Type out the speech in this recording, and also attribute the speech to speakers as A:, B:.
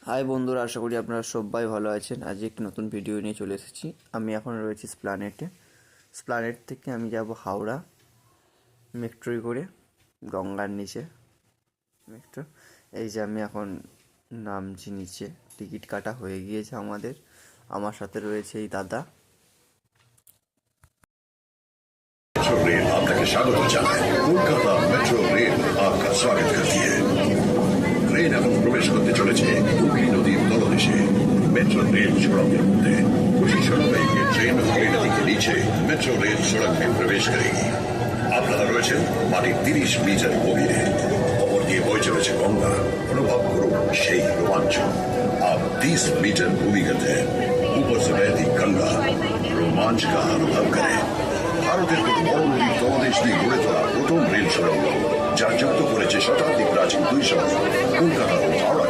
A: High বন্ধুরা, আশা করি আপনারা সবাই ভালো আছেন। আজ একটি নতুন ভিডিও নিয়ে চলে এসেছি। আমি এখন রয়েছি স্প্লানেট থেকে আমি যাব হাওড়া মেট্রোয় করে, গঙ্গার নিচে মেট্রো। এই যে আমি এখন নামছি নিচে, টিকিট কাটা হয়ে গিয়েছে আমাদের। আমার সাথে রয়েছে এই দাদা।
B: मेट्रो रेल आपका स्वागत জানায় কলকাতা মেট্রো রেল आपका स्वागत करती है। ট্রেন এখন প্রবেশ করতে চলেছে হুগলি নদীর তলদেশে। मेट्रो रेल सुरंगेर मध्य खुशी सड़क ये ट्रेन হুগলি नदी के नीचे मेट्रो रेल सड़क में प्रवेश करेगी। আপনারা রয়েছেন মাটির 30 মিটার গভীরে। ওপর দিয়ে বয়ে চলেছে গঙ্গা। অনুভব করুন সেই রোমাঞ্চ। आप 30 मीटर भूमिगत हैं। ऊपर से बहती गंगा रोमांच का अनुभव करें। ভারতের কোনো বড় নদীর তলদেশ দিয়ে গড়ে তোলা প্রথম রেল সুড়ঙ্গ, যা যুক্ত করেছে শতাব্দী প্রাচীন দুই শহর কলকাতা ও হাওড়া।